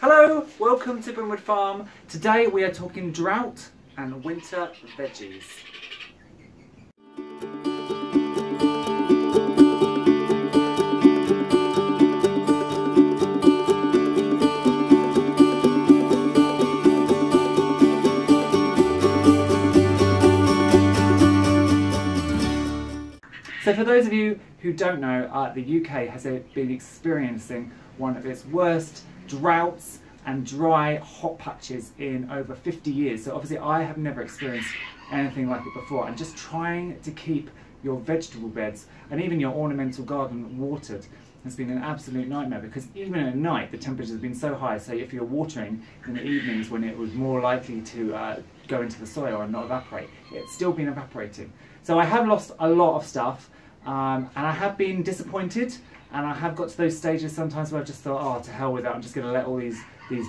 Hello, welcome to Brimwood Farm. Today we are talking drought and winter veggies. So for those of you who don't know, the UK has been experiencing one of its worst droughts and dry hot patches in over 50 years. So obviously I have never experienced anything like it before, and just trying to keep your vegetable beds and even your ornamental garden watered has been an absolute nightmare, because even at night the temperatures have been so high. So if you're watering in the evenings when it was more likely to go into the soil and not evaporate, it's still been evaporating. So I have lost a lot of stuff, and I have been disappointed, and I have got to those stages sometimes where I've just thought, oh, to hell with that, I'm just going to let all these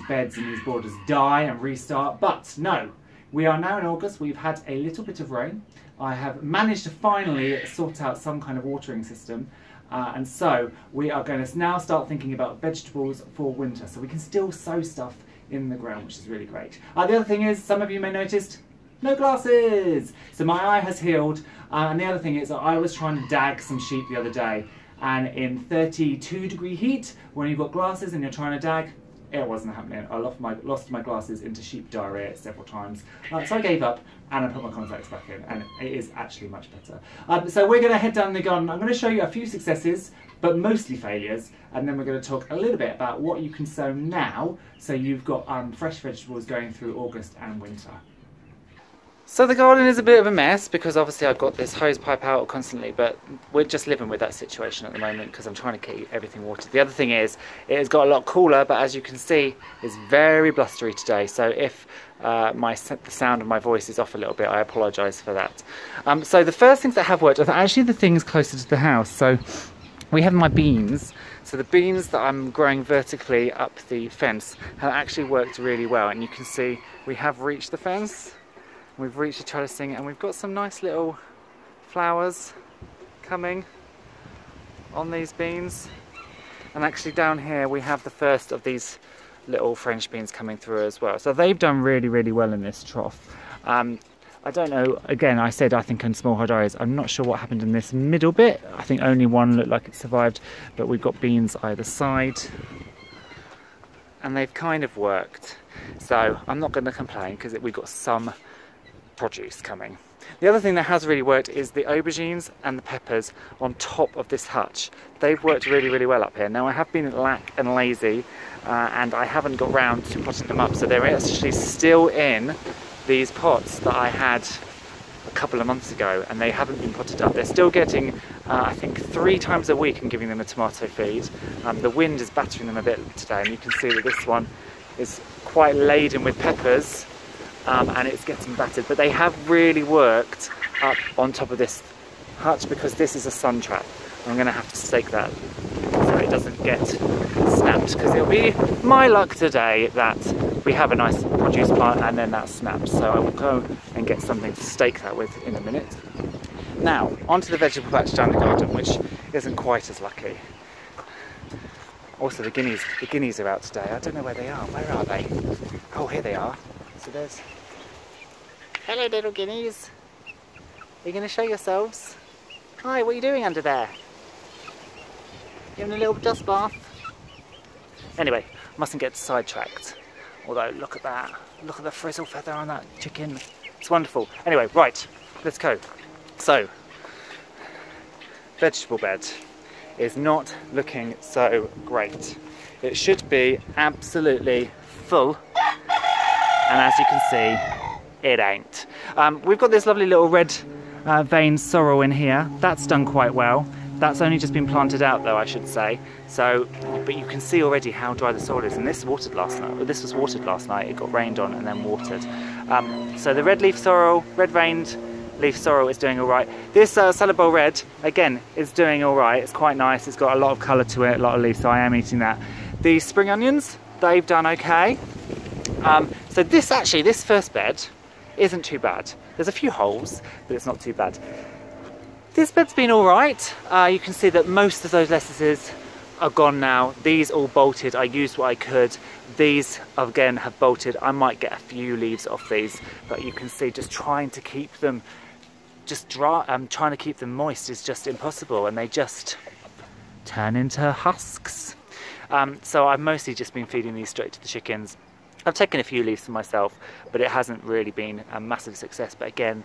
beds and these borders die and restart. But no, we are now in August, we've had a little bit of rain. I have managed to finally sort out some kind of watering system, and so we are going to now start thinking about vegetables for winter, so we can still sow stuff in the ground, which is really great. The other thing is, some of you may noticed, no glasses! So my eye has healed, and the other thing is that I was trying to dag some sheep the other day, and in 32-degree heat, when you've got glasses and you're trying to dag, it wasn't happening. I lost my glasses into sheep diarrhea several times. So I gave up and I put my contacts back in, and it is actually much better. So we're going to head down the garden. I'm going to show you a few successes, but mostly failures, and then we're going to talk a little bit about what you can sow now, so you've got fresh vegetables going through August and winter. So the garden is a bit of a mess, because obviously I've got this hose pipe out constantly, but we're just living with that situation at the moment because I'm trying to keep everything watered. The other thing is, it has got a lot cooler, but as you can see, it's very blustery today. So if the sound of my voice is off a little bit, I apologise for that. So the first things that have worked are actually the things closer to the house. So we have my beans. So the beans that I'm growing vertically up the fence have actually worked really well, and you can see we have reached the fence. We've reached the trellising, and we've got some nice little flowers coming on these beans. And actually down here we have the first of these little French beans coming through as well. So they've done really, really well in this trough. I don't know, again, I said I think in smallholding areas, I'm not sure what happened in this middle bit. I think only one looked like it survived, but we've got beans either side, and they've kind of worked. So I'm not going to complain, because we've got some produce coming. The other thing that has really worked is the aubergines and the peppers on top of this hutch. They've worked really, really well up here. Now I have been lax and lazy, and I haven't got round to potting them up, so they're actually still in these pots that I had a couple of months ago, and they haven't been potted up. They're still getting, I think, 3 times a week I'm giving them a tomato feed. The wind is battering them a bit today, and you can see that this one is quite laden with peppers. And it's getting battered, but they have really worked up on top of this hutch, because this is a sun trap. I'm going to have to stake that so it doesn't get snapped, because it'll be my luck today that we have a nice produce plant and then that snaps. So I will go and get something to stake that with in a minute. Now onto the vegetable patch down the garden, which isn't quite as lucky. Also the guineas are out today. I don't know where they are. Where are they? Oh, here they are. So there's... Hello little guineas. Are you going to show yourselves? Hi, what are you doing under there? You having a little dust bath? Anyway, mustn't get sidetracked. Although, look at that. Look at the frizzle feather on that chicken. It's wonderful. Anyway, right, let's go. So, vegetable bed is not looking so great. It should be absolutely full. And as you can see, it ain't. We've got this lovely little red vein sorrel in here. That's done quite well. That's only just been planted out though, I should say. So, but you can see already how dry the soil is. And this watered last night. This was watered last night. It got rained on and then watered. So the red leaf sorrel, red veined leaf sorrel is doing all right. This salad bowl red, again, is doing all right. It's quite nice. It's got a lot of colour to it, a lot of leaves, so I am eating that. The spring onions, they've done okay. So this first bed isn't too bad. There's a few holes, but it's not too bad. This bed's been all right. You can see that most of those lettuces are gone now. These all bolted. I used what I could. These again have bolted. I might get a few leaves off these, but you can see just trying to keep them just dry, trying to keep them moist is just impossible, and they just turn into husks. So I've mostly just been feeding these straight to the chickens. I've taken a few leaves for myself, but it hasn't really been a massive success. But again,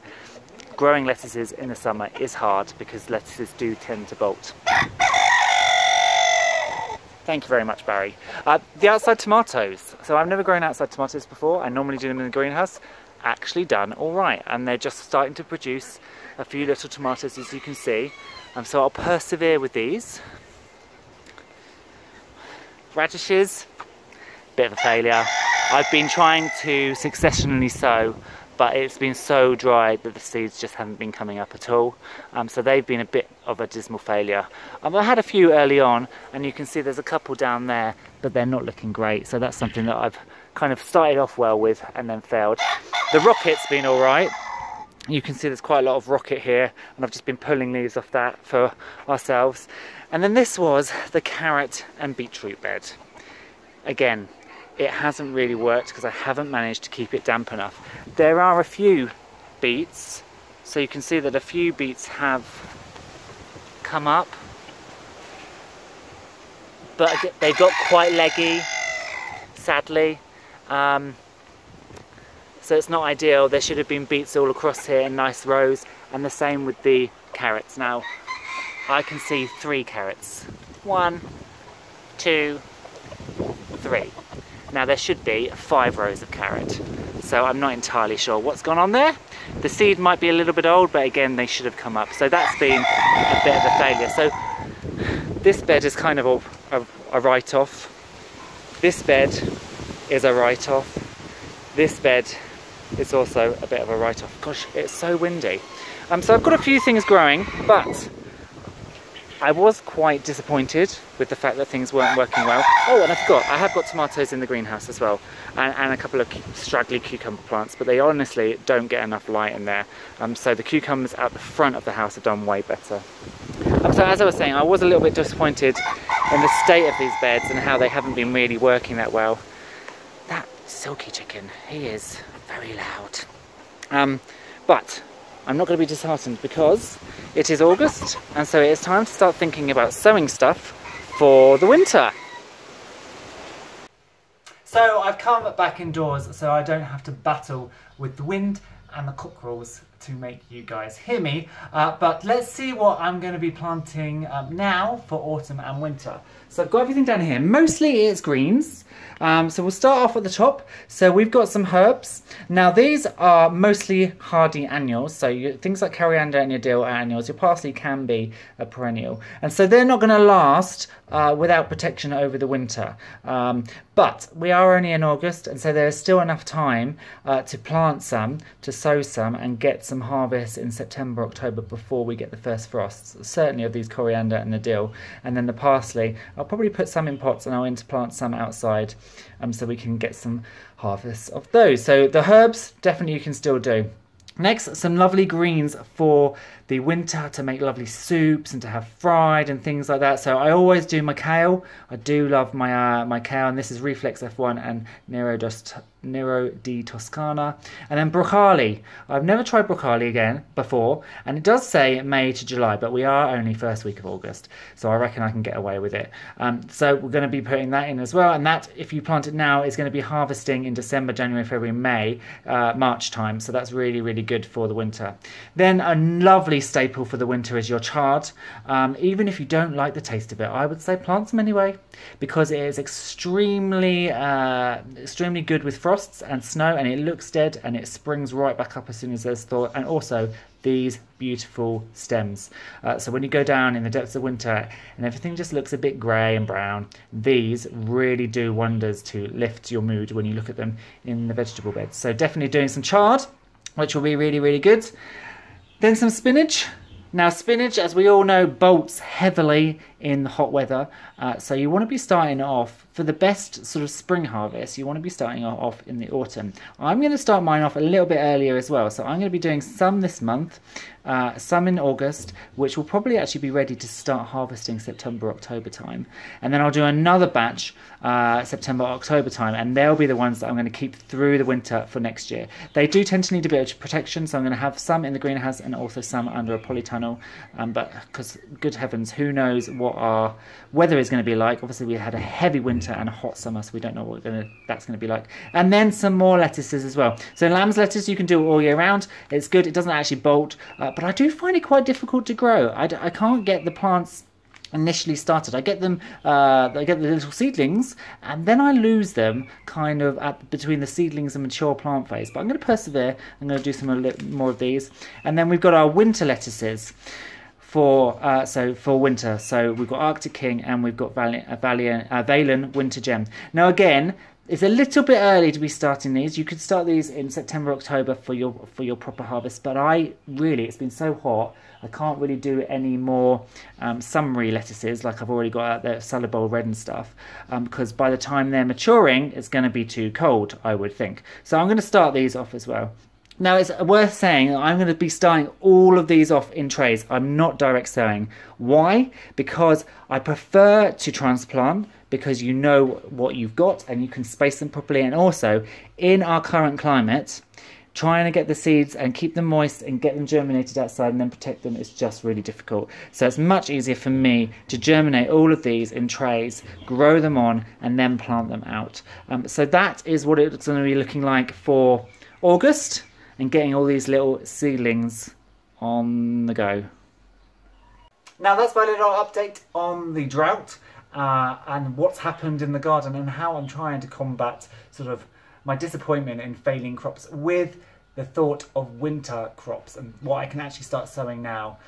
growing lettuces in the summer is hard because lettuces do tend to bolt. Thank you very much, Barry. The outside tomatoes. So I've never grown outside tomatoes before. I normally do them in the greenhouse. Actually done all right, and they're just starting to produce a few little tomatoes, as you can see. So I'll persevere with these. Radishes, bit of a failure. I've been trying to successionally sow, but it's been so dry that the seeds just haven't been coming up at all. So they've been a bit of a dismal failure. I had a few early on, and you can see there's a couple down there, but they're not looking great. So that's something that I've kind of started off well with and then failed. The rocket's been all right. You can see there's quite a lot of rocket here, and I've just been pulling leaves off that for ourselves. And then this was the carrot and beetroot bed. Again, it hasn't really worked because I haven't managed to keep it damp enough. There are a few beets, so you can see that a few beets have come up, but they got quite leggy, sadly. So it's not ideal. There should have been beets all across here in nice rows, and the same with the carrots. Now I can see 3 carrots. 1, 2, 3. Now there should be 5 rows of carrot, so I'm not entirely sure what's gone on there. The seed might be a little bit old, but again, they should have come up. So that's been a bit of a failure. So this bed is kind of a write-off. This bed is a write-off. This bed is also a bit of a write-off. Gosh, it's so windy. So I've got a few things growing, but I was quite disappointed with the fact that things weren't working well. Oh, and I forgot, I have got tomatoes in the greenhouse as well, and a couple of straggly cucumber plants, but they honestly don't get enough light in there. So the cucumbers out the front of the house have done way better. So as I was saying, I was a little bit disappointed in the state of these beds and how they haven't been really working that well. That silky chicken, he is very loud. But I'm not going to be disheartened because it is August, and so it is time to start thinking about sowing stuff for the winter. So I've come back indoors so I don't have to battle with the wind and the cockerels to make you guys hear me. But let's see what I'm going to be planting now for autumn and winter. So I've got everything down here. Mostly it's greens. So we'll start off at the top. So we've got some herbs. Now these are mostly hardy annuals. So things like coriander and your dill are annuals. Your parsley can be a perennial. And so they're not going to last without protection over the winter. But we are only in August, and so there is still enough time to plant some, to sow some, and get some harvest in September, October before we get the first frosts. Certainly of these coriander and the dill. And then the parsley, I'll probably put some in pots and I'll aim to plant some outside so we can get some harvests of those. So the herbs, definitely you can still do. Next, some lovely greens for the winter to make lovely soups and to have fried and things like that. So I always do my kale. I do love my my kale, and this is Reflex F1 and Nero di Toscana. And then broccoli. I've never tried broccoli again before, and it does say May to July, but we are only first week of August, so I reckon I can get away with it. So we're going to be putting that in as well, and that, if you plant it now, is going to be harvesting in December, January, February, May, March time. So that's really, really good for the winter. Then a lovely staple for the winter is your chard. Even if you don't like the taste of it, I would say plant some anyway, because it is extremely extremely good with frosts and snow, and it looks dead and it springs right back up as soon as there's thaw. And also these beautiful stems, so when you go down in the depths of winter and everything just looks a bit grey and brown, these really do wonders to lift your mood when you look at them in the vegetable beds. So definitely doing some chard, which will be really, really good. Then some spinach. Now spinach, as we all know, bolts heavily in the hot weather, so you want to be starting off, for the best sort of spring harvest, you want to be starting off in the autumn. I'm going to start mine off a little bit earlier as well, so I'm going to be doing some this month, some in August, which will probably actually be ready to start harvesting September, October time, and then I'll do another batch September, October time, and they'll be the ones that I'm going to keep through the winter for next year. They do tend to need a bit of protection, so I'm going to have some in the greenhouse and also some under a polytunnel, but because good heavens, who knows what our weather is going to be like. Obviously we had a heavy winter and a hot summer, so we don't know what that's going to be like. And then some more lettuces as well. So lamb's lettuce you can do all year round. It's good, it doesn't actually bolt, but I do find it quite difficult to grow. I can't get the plants initially started. I get them, I get the little seedlings, and then I lose them kind of between the seedlings and mature plant phase. But I'm going to persevere. I'm going to do some more of these, and then we've got our winter lettuces for winter. So we've got Arctic King and we've got Valen Winter Gem. Now again, it's a little bit early to be starting these. You could start these in September, October for your proper harvest, but it's been so hot, I can't really do any more summery lettuces like I've already got out there, salad bowl red and stuff, because by the time they're maturing, it's going to be too cold, I would think. So I'm going to start these off as well. Now it's worth saying that I'm going to be starting all of these off in trays. I'm not direct sowing. Why? Because I prefer to transplant, because you know what you've got and you can space them properly, and also in our current climate, trying to get the seeds and keep them moist and get them germinated outside and then protect them is just really difficult. So it's much easier for me to germinate all of these in trays, grow them on, and then plant them out. So that is what it's going to be looking like for August, and getting all these little seedlings on the go. Now that's my little update on the drought and what's happened in the garden, and how I'm trying to combat sort of my disappointment in failing crops with the thought of winter crops, and what I can actually start sowing now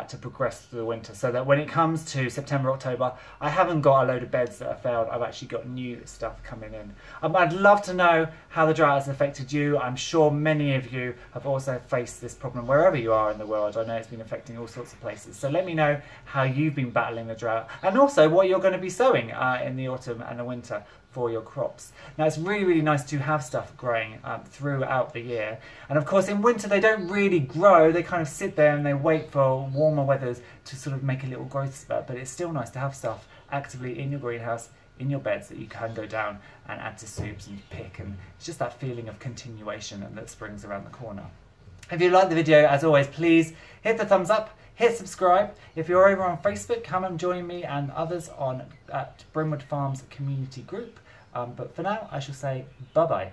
to progress through the winter, so that when it comes to September, October, I haven't got a load of beds that have failed. I've actually got new stuff coming in. I'd love to know how the drought has affected you. I'm sure many of you have also faced this problem wherever you are in the world. I know it's been affecting all sorts of places. So let me know how you've been battling the drought, and also what you're going to be sowing in the autumn and the winter for your crops. Now it's really, really nice to have stuff growing throughout the year, and of course in winter they don't really grow, they kind of sit there and they wait for warmer weathers to sort of make a little growth spurt, but it's still nice to have stuff actively in your greenhouse, in your beds, that you can go down and add to soups and pick, and it's just that feeling of continuation and that spring's around the corner. If you liked the video, as always, please hit the thumbs up, hit subscribe. If you're over on Facebook, come and join me and others at Brimwood Farm's community group. But for now, I shall say bye-bye.